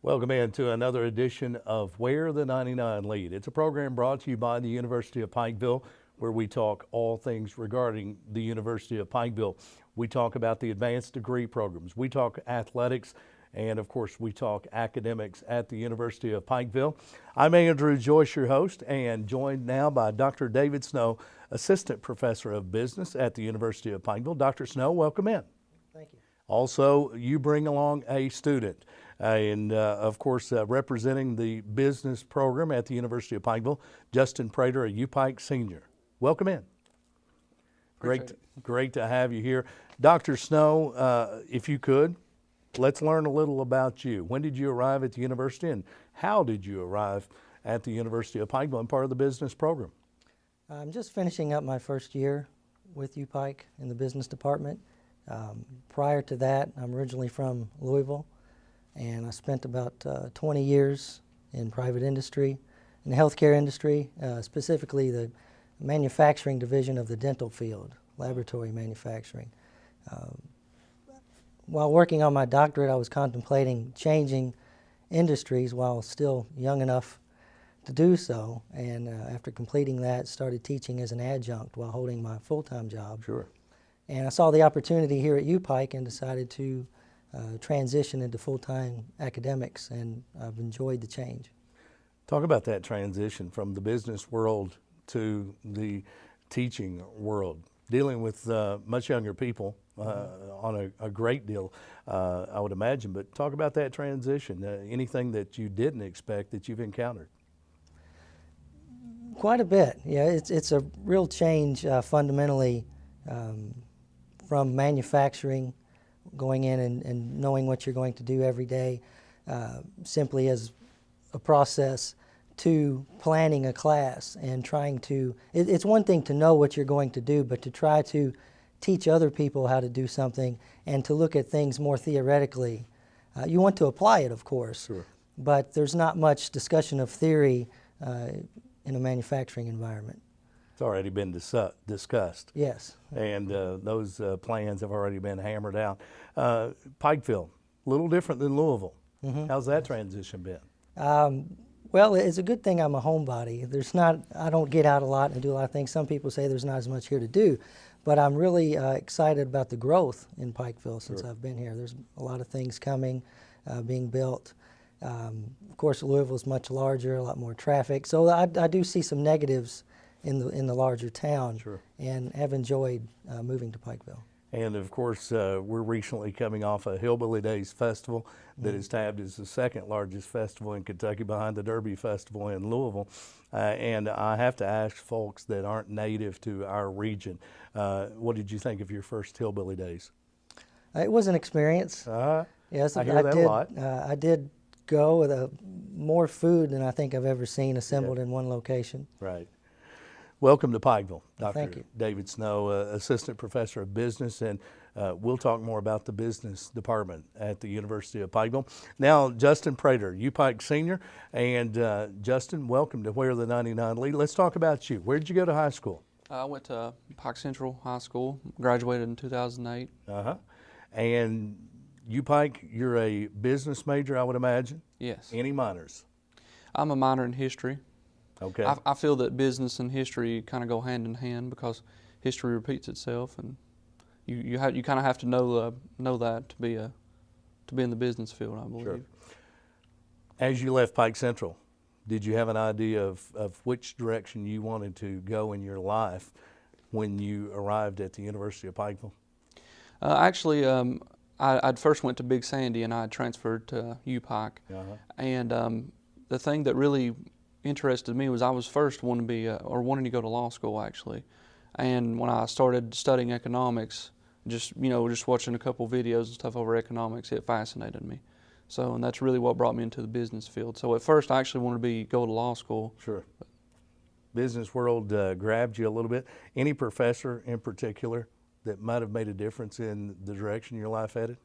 Welcome in to another edition of Where the 99 Lead. It's a program brought to you by the University of Pikeville, where we talk all things regarding the University of Pikeville. We talk about the advanced degree programs. We talk athletics, and of course, we talk academics at the University of Pikeville. I'm Andrew Joyce, your host, and joined now by Dr. David Snow, Assistant Professor of Business at the University of Pikeville. Dr. Snow, welcome in. Thank you. Also, you bring along a student. Of course, representing the business program at the University of Pikeville, Justin Prater, a UPIKE senior. Welcome in. Great to have you here. Dr. Snow, if you could, let's learn a little about you. When did you arrive at the university, and how did you arrive at the University of Pikeville and part of the business program? I'm just finishing up my first year with UPIKE in the business department. Prior to that, I'm originally from Louisville, and I spent about 20 years in private industry, in the healthcare industry, specifically the manufacturing division of the dental field, laboratory manufacturing. While working on my doctorate, I was contemplating changing industries while still young enough to do so, and after completing that, started teaching as an adjunct while holding my full-time job. Sure. And I saw the opportunity here at UPIKE and decided to transition into full-time academics, and I've enjoyed the change. Talk about that transition from the business world to the teaching world, dealing with much younger people on a great deal, I would imagine. But talk about that transition, anything that you didn't expect that you've encountered. Quite a bit. Yeah, it's a real change fundamentally from manufacturing, going in and knowing what you're going to do every day simply as a process, to planning a class and trying to, it's one thing to know what you're going to do, but to try to teach other people how to do something and to look at things more theoretically. You want to apply it, of course, Sure. But there's not much discussion of theory in a manufacturing environment. It's already been discussed. Yes. And those plans have already been hammered out. Pikeville, a little different than Louisville. Mm-hmm. How's that transition been? Well, it's a good thing I'm a homebody. I don't get out a lot and do a lot of things. Some people say there's not as much here to do, but I'm really excited about the growth in Pikeville since I've been here. There's a lot of things coming, being built. Of course, Louisville is much larger, a lot more traffic. So I do see some negatives in the larger town, and have enjoyed moving to Pikeville. And of course, we're recently coming off a Hillbilly Days festival that is tabbed as the second largest festival in Kentucky behind the Derby Festival in Louisville. And I have to ask folks that aren't native to our region, what did you think of your first Hillbilly Days? It was an experience. Yes, I hear that a lot. I did go with more food than I think I've ever seen assembled in one location. Right. Welcome to Pikeville, Dr. Thank you. David Snow, Assistant Professor of Business, and we'll talk more about the business department at the University of Pikeville. Now, Justin Prater, UPIKE Senior, and Justin, welcome to Where the 99 Lead. Let's talk about you. Where did you go to high school? I went to Pike Central High School, graduated in 2008. And UPIKE, you're a business major, I would imagine? Yes. Any minors? I'm a minor in history. Okay. I feel that business and history kind of go hand in hand because history repeats itself, and you kind of have to know that to be in the business field, I believe. Sure. As you left Pike Central, did you have an idea of which direction you wanted to go in your life when you arrived at the University of Pikeville? Actually, I'd first went to Big Sandy and I transferred to UPIKE, and the thing that really interested me was I was first wanting to go to law school, actually. And when I started studying economics, just watching a couple videos and stuff over economics, it fascinated me. So, and that's really what brought me into the business field. So at first I actually wanted to go to law school. Sure. Business world grabbed you a little bit. Any professor in particular that might have made a difference in the direction your life headed?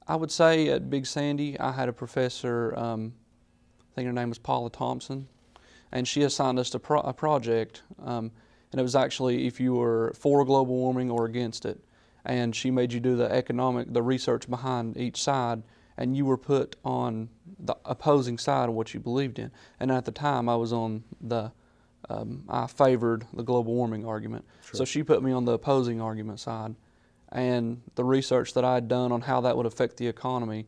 I would say at Big Sandy I had a professor, I think her name was Paula Thompson, and she assigned us to a project, and it was actually if you were for global warming or against it, and she made you do the research behind each side, and you were put on the opposing side of what you believed in. And at the time, I was on I favored the global warming argument. Sure. So she put me on the opposing argument side. And the research that I had done on how that would affect the economy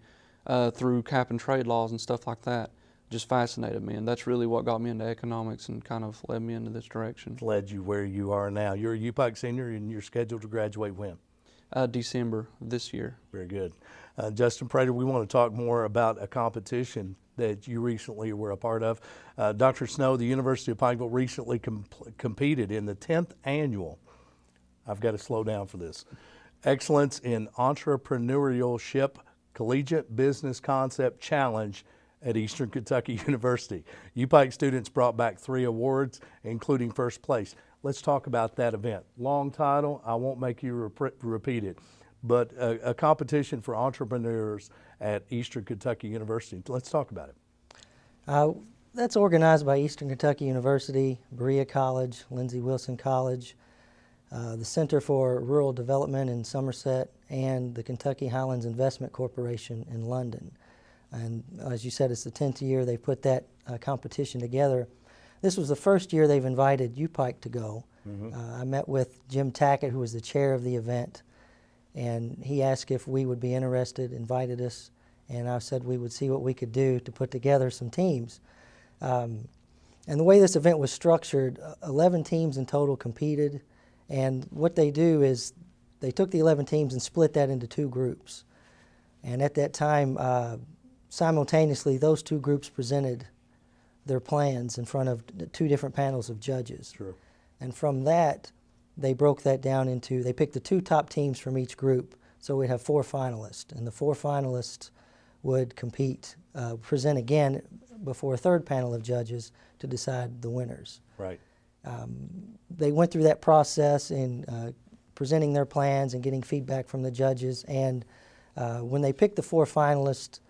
through cap and trade laws and stuff like that just fascinated me. And that's really what got me into economics and kind of led me into this direction. Led you where you are now. You're a UPIKE senior and you're scheduled to graduate when? December of this year. Very good. Justin Prater, we want to talk more about a competition that you recently were a part of. Dr. Snow, the University of Pikeville recently competed in the 10th annual, I've got to slow down for this, Excellence in Entrepreneurship Collegiate Business Concept Challenge at Eastern Kentucky University. UPIKE students brought back 3 awards, including first place. Let's talk about that event. Long title, I won't make you repeat it, but a competition for entrepreneurs at Eastern Kentucky University. Let's talk about it. That's organized by Eastern Kentucky University, Berea College, Lindsey Wilson College, the Center for Rural Development in Somerset, and the Kentucky Highlands Investment Corporation in London. And as you said, it's the 10th year they put that competition together. This was the first year they've invited UPIKE to go. I met with Jim Tackett, who was the chair of the event, and he asked if we would be interested, invited us, and I said we would see what we could do to put together some teams. And the way this event was structured, 11 teams in total competed, and what they do is they took the 11 teams and split that into 2 groups. And at that time, simultaneously, those 2 groups presented their plans in front of 2 different panels of judges. Sure. And from that, they broke that down into, they picked the 2 top teams from each group, so we'd have 4 finalists. And the 4 finalists would compete, present again before a 3rd panel of judges to decide the winners. Right. They went through that process in presenting their plans and getting feedback from the judges, and when they picked the 4 finalist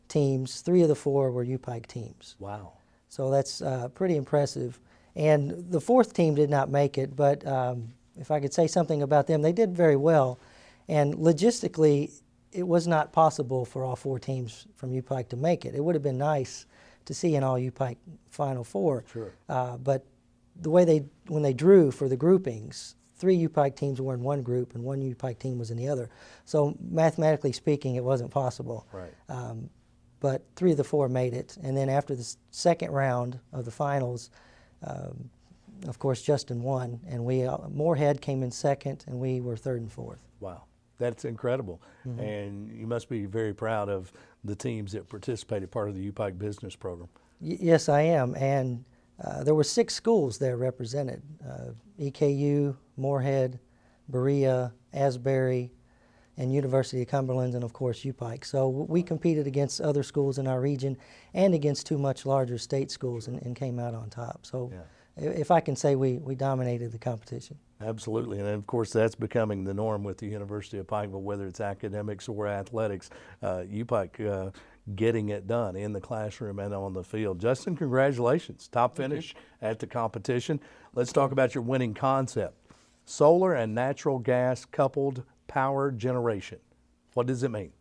teams, 3 of the 4 were UPIKE teams. Wow. So that's pretty impressive. And the 4th team did not make it, but if I could say something about them, they did very well. And logistically, it was not possible for all 4 teams from UPIKE to make it. It would have been nice to see an all UPIKE Final 4. Sure. But the way when they drew for the groupings, 3 UPIKE teams were in one group and 1 UPIKE team was in the other. So mathematically speaking, it wasn't possible. Right. But 3 of the 4 made it. And then after the second round of the finals, of course, Justin won, and Moorhead came in 2nd, and we were 3rd and 4th. Wow. That's incredible. And you must be very proud of the teams that participated, part of the UPIKE business program. Yes, I am. And there were 6 schools there represented, EKU, Moorhead, Berea, Asbury, and University of Cumberland, and of course UPIKE. So we competed against other schools in our region and against 2 much larger state schools and came out on top. So if I can say we dominated the competition. Absolutely, and of course that's becoming the norm with the University of Pikeville, whether it's academics or athletics. UPIKE getting it done in the classroom and on the field. Justin, congratulations. Top finish at the competition. Let's talk about your winning concept. Solar and natural gas coupled power generation. What does it mean?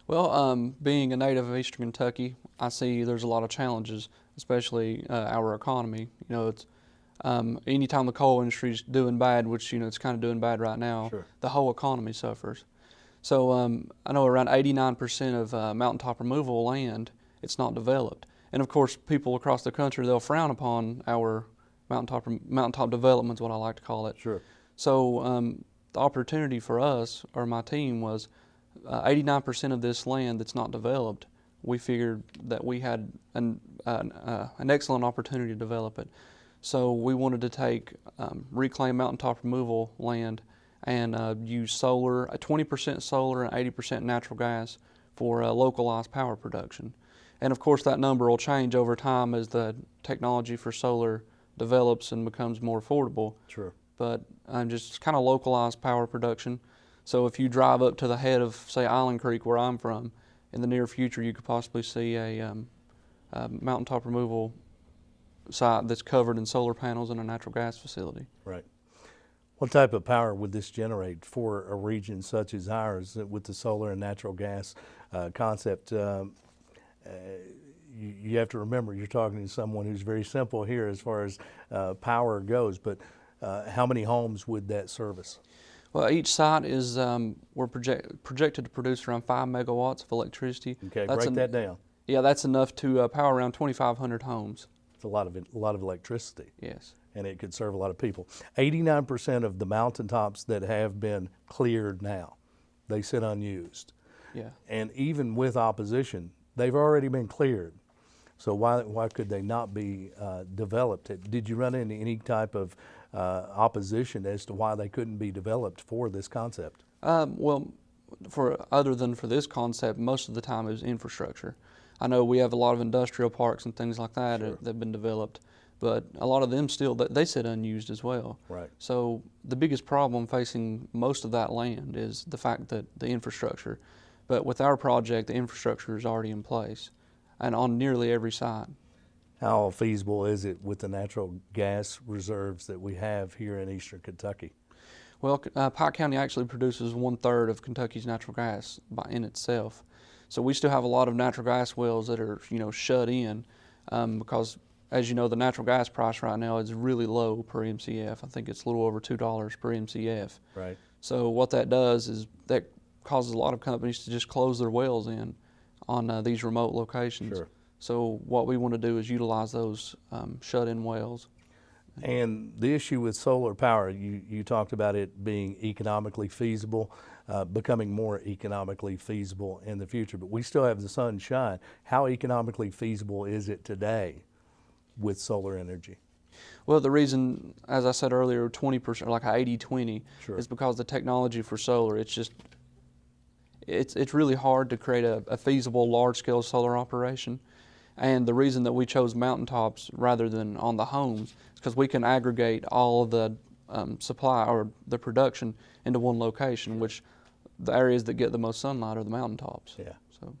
Well, being a native of Eastern Kentucky, I see there's a lot of challenges, especially our economy. You know, it's anytime the coal industry's doing bad, which, you know, it's kind of doing bad right now, Sure. the whole economy suffers. So I know around 89% of mountaintop removal land, it's not developed. And of course, people across the country, they'll frown upon our mountaintop development is what I like to call it. Sure. So the opportunity for us, or my team, was 89% of this land that's not developed. We figured that we had an excellent opportunity to develop it. So we wanted to take reclaim mountaintop removal land and use solar, 20% solar and 80% natural gas for localized power production. And of course that number will change over time as the technology for solar develops and becomes more affordable. Sure. But just kind of localized power production. So if you drive up to the head of, say, Island Creek, where I'm from, in the near future you could possibly see a mountaintop removal site that's covered in solar panels and a natural gas facility. Right. What type of power would this generate for a region such as ours with the solar and natural gas concept? You have to remember you're talking to someone who's very simple here as far as power goes, but how many homes would that service? Well, each site is we're projected to produce around 5 megawatts of electricity. Okay, break that down. Yeah, that's enough to power around 2,500 homes. It's a lot of electricity. Yes. And it could serve a lot of people. 89% of the mountaintops that have been cleared now, they sit unused. Yeah. And even with opposition, they've already been cleared. So why could they not be developed? Did you run into any type of opposition as to why they couldn't be developed for this concept? Well, other than for this concept, most of the time it was infrastructure. I know we have a lot of industrial parks and things like that Sure. that have been developed, but a lot of them still, they sit unused as well. Right. So the biggest problem facing most of that land is the fact that the infrastructure. But with our project, the infrastructure is already in place and on nearly every site. How feasible is it with the natural gas reserves that we have here in eastern Kentucky? Well, Pike County actually produces 1/3 of Kentucky's natural gas in itself. So we still have a lot of natural gas wells that are, shut in because, as you know, the natural gas price right now is really low per MCF. I think it's a little over $2 per MCF. Right. So what that does is that causes a lot of companies to just close their wells in on these remote locations. Sure. So what we want to do is utilize those shut-in wells. And the issue with solar power, you talked about it being economically feasible, becoming more economically feasible in the future, but we still have the sunshine. How economically feasible is it today with solar energy? Well, the reason, as I said earlier, 20%, like 80-20, Sure. is because the technology for solar, it's really hard to create a feasible large-scale solar operation. And the reason that we chose mountaintops rather than on the homes is because we can aggregate all of the supply or the production into one location, which the areas that get the most sunlight are the mountaintops. Yeah. So,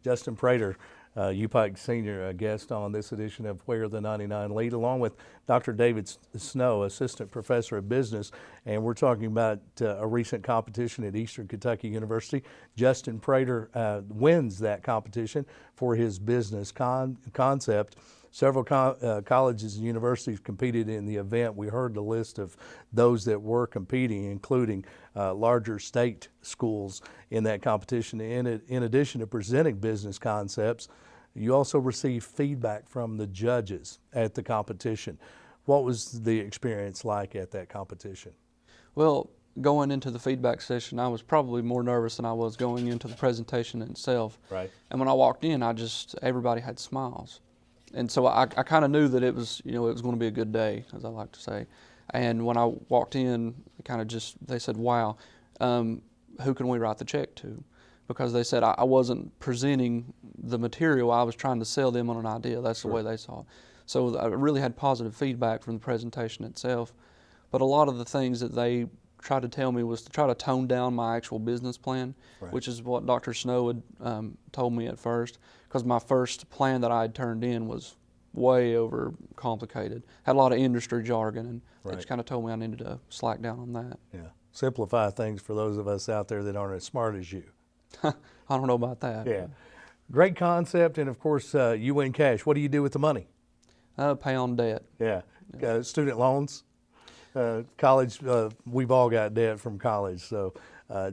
Justin Prater, UPIKE Senior guest on this edition of Where the 99 Lead, along with Dr. David Snow, Assistant Professor of Business, and we're talking about a recent competition at Eastern Kentucky University. Justin Prater wins that competition for his business concept. Several colleges and universities competed in the event. We heard the list of those that were competing, including larger state schools in that competition. In addition to presenting business concepts, you also received feedback from the judges at the competition. What was the experience like at that competition? well, going into the feedback session, I was probably more nervous than I was going into the presentation itself. Right. And when I walked in, everybody had smiles. And so I kind of knew that it was going to be a good day, as I like to say. And when I walked in, they said, wow, who can we write the check to? Because they said I wasn't presenting the material, I was trying to sell them on an idea. That's the way they saw it. So I really had positive feedback from the presentation itself. But a lot of the things that they tried to tell me was to try to tone down my actual business plan, Right. which is what Dr. Snow had told me at first, because my first plan that I had turned in was way over complicated, had a lot of industry jargon, and they Right. just kind of told me I needed to slack down on that. Yeah. Simplify things for those of us out there that aren't as smart as you. I don't know about that. Yeah. Great concept, and of course, you win cash. What do you do with the money? Pay on debt. Yeah. Student loans, college. We've all got debt from college. So,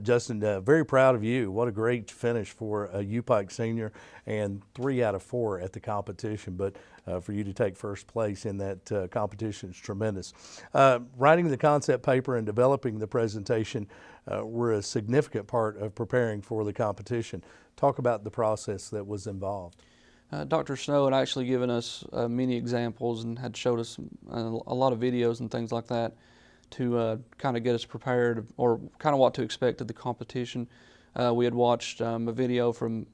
Justin, very proud of you. What a great finish for a UPIKE senior, and 3 out of 4 at the competition. But for you to take first place in that competition is tremendous. Writing the concept paper and developing the presentation were a significant part of preparing for the competition. Talk about the process that was involved. Dr. Snow had actually given us many examples and had showed us a lot of videos and things like that to kind of get us prepared, or kind of what to expect at the competition. We had watched a video from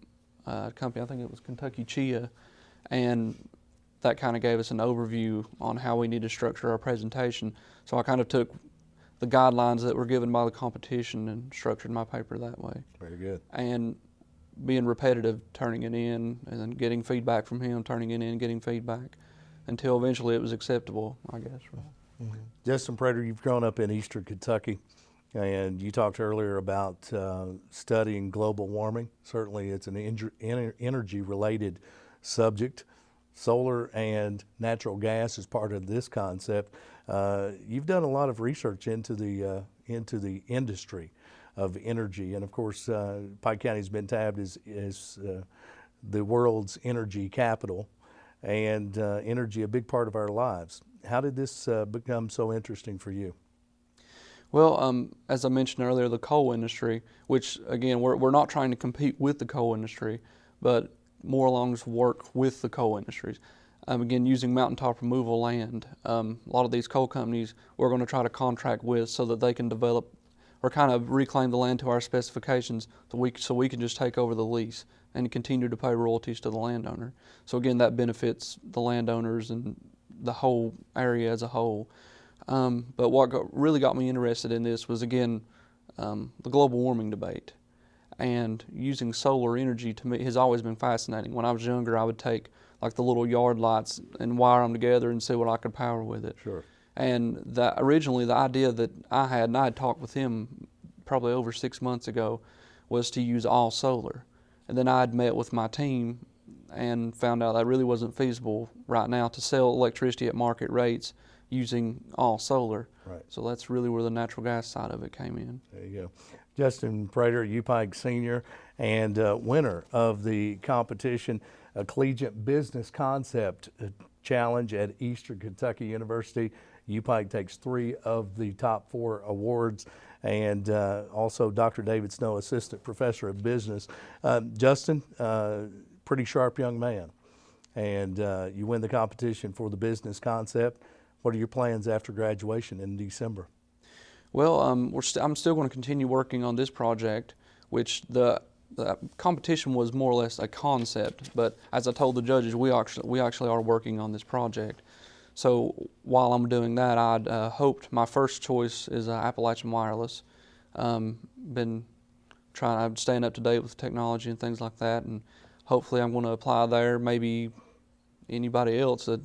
a company, I think it was Kentucky Chia, and that kind of gave us an overview on how we need to structure our presentation. So I kind of took the guidelines that were given by the competition and structured my paper that way. Very good. And being repetitive, turning it in, and then getting feedback from him, turning it in, getting feedback, until eventually it was acceptable, I guess. Justin Prater, you've grown up in Eastern Kentucky, and you talked earlier about studying global warming. Certainly it's an energy-related subject. Solar and natural gas is part of this concept. You've done a lot of research into the industry of energy, and of course, Pike County has been tabbed as the world's energy capital, and energy a big part of our lives. How did this become so interesting for you? Well, as I mentioned earlier, the coal industry, which again, we're not trying to compete with the coal industry, but more along work with the coal industries. Again, using mountaintop removal land, a lot of these coal companies we're going to try to contract with so that they can develop or kind of reclaim the land to our specifications so we can just take over the lease and continue to pay royalties to the landowner. So again, that benefits the landowners and the whole area as a whole. But what really got me interested in this was, again, the global warming debate. And using solar energy to me has always been fascinating. When I was younger, I would take like the little yard lights and wire them together and see what I could power with it. Sure. And originally the idea that I had, and I had talked with him probably over 6 months ago, was to use all solar. And then I had met with my team and found out that really wasn't feasible right now to sell electricity at market rates using all solar. Right. So that's really where the natural gas side of it came in. There you go. Justin Prater, UPIKE senior and winner of the competition, a collegiate business concept challenge at Eastern Kentucky University. UPIKE takes 3 of the top 4 awards, and also Dr. David Snow, assistant professor of business. Justin, pretty sharp young man, and you win the competition for the business concept. What are your plans after graduation in December? Well, I'm still going to continue working on this project, which the competition was more or less a concept. But as I told the judges, we actually are working on this project. So while I'm doing that, I'd hoped my first choice is Appalachian Wireless. Been I'm staying up to date with technology and things like that, and hopefully I'm going to apply there. Maybe anybody else that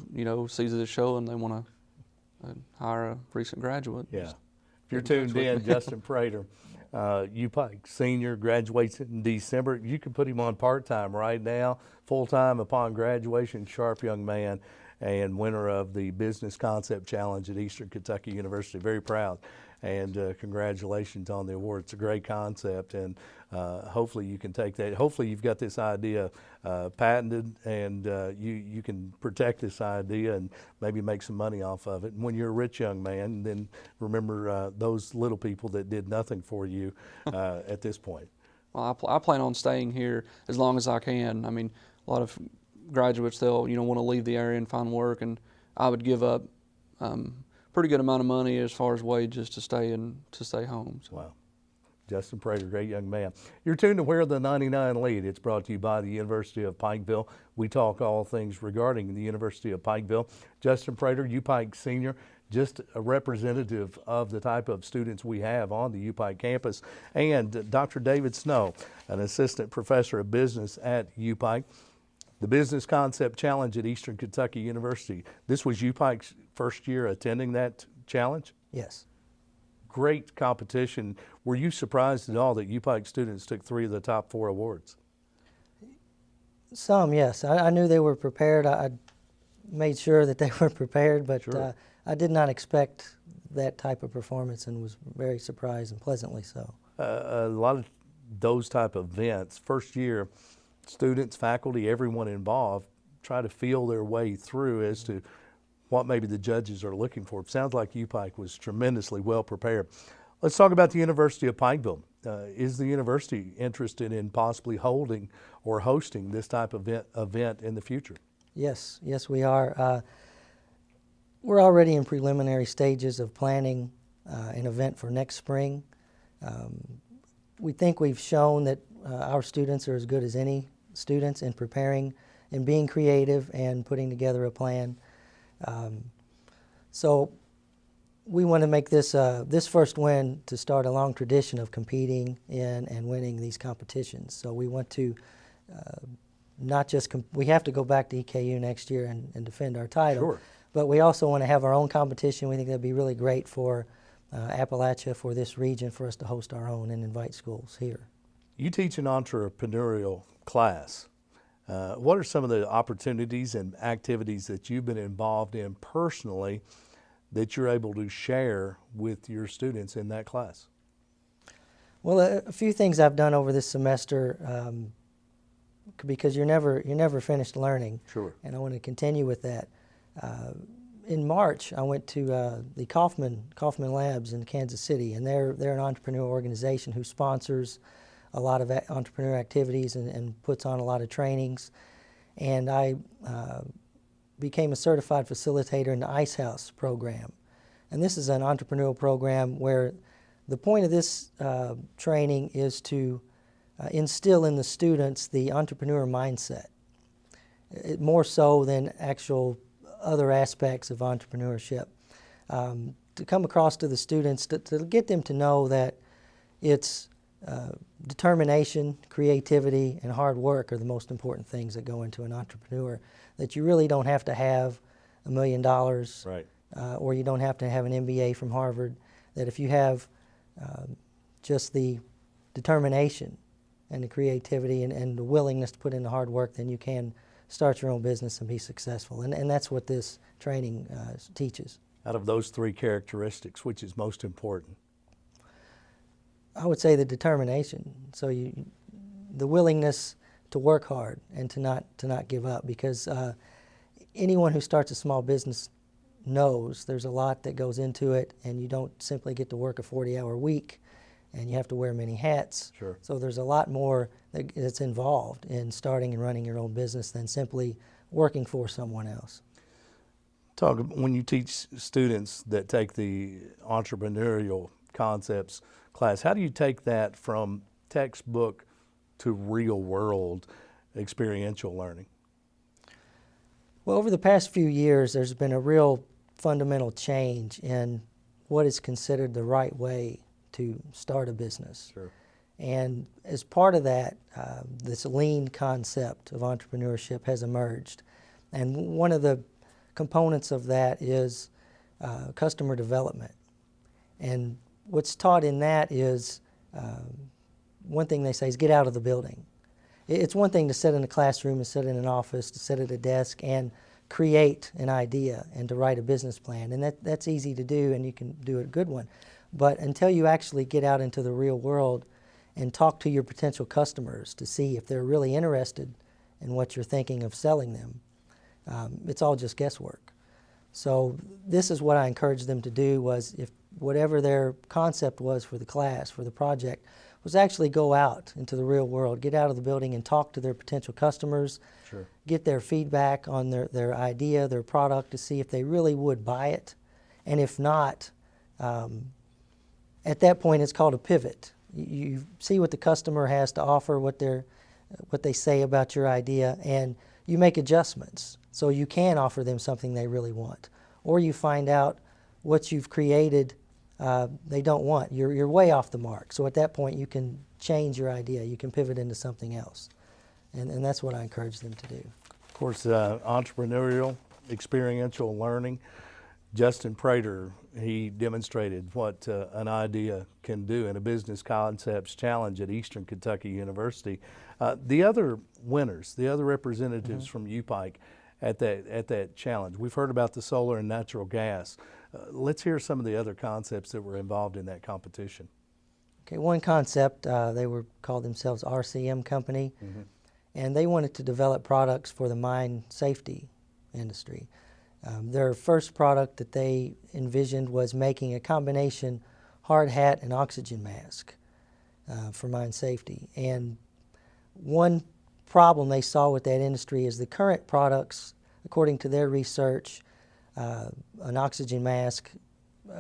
sees this show and they want to hire a recent graduate. Yeah. If you're tuned in, Justin Prater, UPIKE senior, graduates in December. You can put him on part-time right now, full-time upon graduation. Sharp young man and winner of the Business Concept Challenge at Eastern Kentucky University. Very proud, and congratulations on the award. It's a great concept, and hopefully you can take that. Hopefully you've got this idea patented, and you can protect this idea and maybe make some money off of it. And when you're a rich young man, then remember those little people that did nothing for you at this point. Well, I plan on staying here as long as I can. I mean, a lot of graduates, they'll want to leave the area and find work, and I would give up pretty good amount of money as far as wages to stay home. So. Wow. Justin Prater, great young man. You're tuned to Where the 99 Lead. It's brought to you by the University of Pikeville. We talk all things regarding the University of Pikeville. Justin Prater, UPIKE senior, just a representative of the type of students we have on the UPIKE campus. And Dr. David Snow, an assistant professor of business at UPIKE. The Business Concept Challenge at Eastern Kentucky University. This was UPIKE's first year attending that challenge? Yes. Great competition. Were you surprised at all that UPIKE students took 3 of the top 4 awards? Some, yes. I knew they were prepared. I made sure that they were prepared, but Sure. I did not expect that type of performance and was very surprised, and pleasantly so. A lot of those type of events, first year, students, faculty, everyone involved try to feel their way through as to what maybe the judges are looking for. It sounds like UPIKE was tremendously well prepared. Let's talk about the University of Pikeville. Is the university interested in possibly holding or hosting this type of event in the future? Yes, we are. We're already in preliminary stages of planning an event for next spring. We think we've shown that our students are as good as any students in preparing and being creative and putting together a plan. So we want to make this this first win to start a long tradition of competing in and winning these competitions. So we want to not just we have to go back to EKU next year and defend our title. Sure. but we also want to have our own competition. We think that'd be really great for Appalachia, for this region, for us to host our own and invite schools here. You teach an entrepreneurial class. What are some of the opportunities and activities that you've been involved in personally that you're able to share with your students in that class? Well, a few things I've done over this semester, because you're never finished learning. Sure. And I want to continue with that. In March, I went to the Kaufman Labs in Kansas City, and they're an entrepreneurial organization who sponsors a lot of entrepreneur activities and puts on a lot of trainings. And I became a certified facilitator in the Ice House program. And this is an entrepreneurial program where the point of this training is to instill in the students the entrepreneur mindset, more so than actual other aspects of entrepreneurship. To come across to the students, to get them to know that it's determination, creativity, and hard work are the most important things that go into an entrepreneur, that you really don't have to have $1 million, Right. or you don't have to have an MBA from Harvard, that if you have just the determination and the creativity and the willingness to put in the hard work, then you can start your own business and be successful. And that's what this training teaches. Out of those three characteristics, which is most important? I would say the determination. So the willingness to work hard and to not give up, because anyone who starts a small business knows there's a lot that goes into it, and you don't simply get to work a 40-hour week, and you have to wear many hats. Sure. So there's a lot more that's involved in starting and running your own business than simply working for someone else. When you teach students that take the entrepreneurial concepts class, how do you take that from textbook to real world experiential learning? Well, over the past few years, there's been a real fundamental change in what is considered the right way to start a business. Sure. And as part of that, this lean concept of entrepreneurship has emerged. And one of the components of that is customer development. And what's taught in that is, one thing they say is get out of the building. It's one thing to sit in a classroom and sit in an office, to sit at a desk and create an idea and to write a business plan. And that's easy to do, and you can do a good one. But until you actually get out into the real world and talk to your potential customers to see if they're really interested in what you're thinking of selling them, it's all just guesswork. So this is what I encouraged them to do, was if whatever their concept was for the class, for the project, was actually go out into the real world, get out of the building and talk to their potential customers, Sure. get their feedback on their idea, their product, to see if they really would buy it. And if not, at that point it's called a pivot. You see what the customer has to offer, what they say about your idea, and you make adjustments so you can offer them something they really want. Or you find out what you've created they don't want. You're way off the mark. So at that point you can change your idea. You can pivot into something else. And that's what I encourage them to do. Of course, entrepreneurial, experiential learning. Justin Prater, he demonstrated what an idea can do in a business concepts challenge at Eastern Kentucky University. The other winners, the other representatives from UPIKE at that challenge, we've heard about the solar and natural gas. Let's hear some of the other concepts that were involved in that competition. Okay, one concept, they called themselves RCM Company, and they wanted to develop products for the mine safety industry. Their first product that they envisioned was making a combination hard hat and oxygen mask for mine safety. And one problem they saw with that industry is the current products, according to their research, an oxygen mask,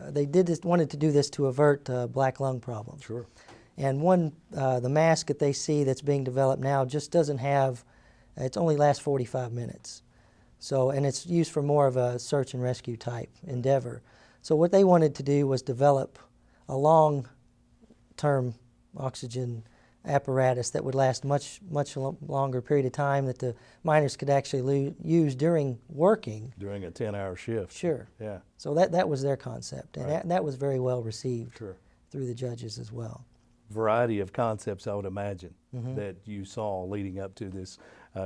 they wanted to do this to avert black lung problems. Sure. And the mask that they see that's being developed now just doesn't have, it only lasts 45 minutes. So, and it's used for more of a search and rescue type endeavor. So what they wanted to do was develop a long-term oxygen apparatus that would last much longer period of time that the miners could actually use during working. During a 10-hour shift. Sure. Yeah. So that was their concept, and Right. that was very well received Sure. through the judges as well. Variety of concepts, I would imagine, Mm-hmm. that you saw leading up to this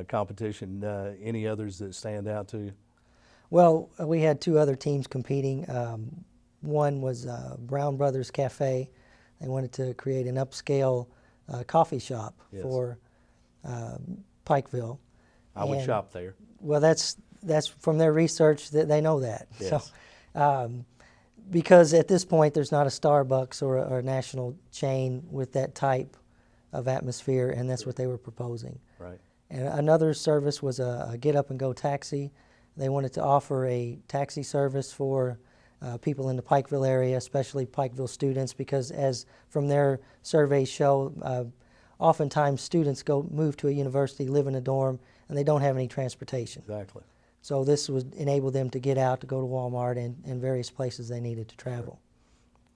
competition. Any others that stand out to you? Well, we had two other teams competing. One was Brown Brothers Cafe. They wanted to create an upscale coffee shop Yes. for Pikeville. I would And- shop there. Well, that's from their research that they know that. Yes. So, because at this point there's not a Starbucks or a national chain with that type of atmosphere, and that's what they were proposing. Right. And another service was a get up and go taxi. They wanted to offer a taxi service for people in the Pikeville area, especially Pikeville students, because as from their surveys show, oftentimes students move to a university, live in a dorm, and they don't have any transportation. Exactly. So this would enable them to get out, to go to Walmart and various places they needed to travel.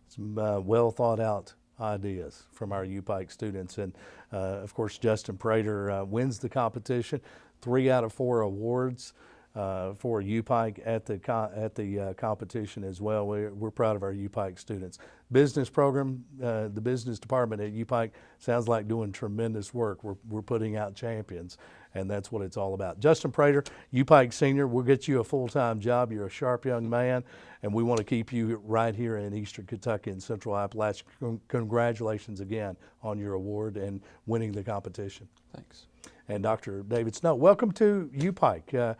Some well thought out ideas from our UPIKE students. And of course, Justin Prater wins the competition. 3 out of 4 awards for UPIKE at the competition as well. We're proud of our UPIKE students. Business program, the business department at UPIKE sounds like doing tremendous work. We're putting out champions, and that's what it's all about. Justin Prater, UPIKE senior, we'll get you a full-time job. You're a sharp young man, and we want to keep you right here in Eastern Kentucky and Central Appalachia. Congratulations again on your award and winning the competition. Thanks. And Dr. David Snow, welcome to UPIKE.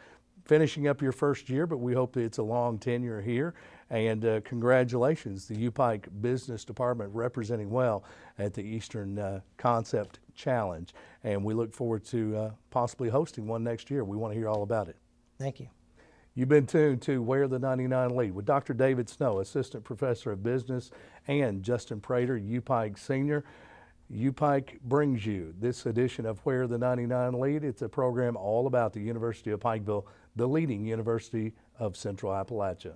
Finishing up your first year, but we hope it's a long tenure here. And congratulations, the UPIKE Business Department representing well at the Eastern Concept Challenge. And we look forward to possibly hosting one next year. We want to hear all about it. Thank you. You've been tuned to Where the 99 Lead with Dr. David Snow, Assistant Professor of Business, and Justin Prater, UPIKE Senior. UPIKE brings you this edition of Where the 99 Lead. It's a program all about the University of Pikeville, the leading university of Central Appalachia.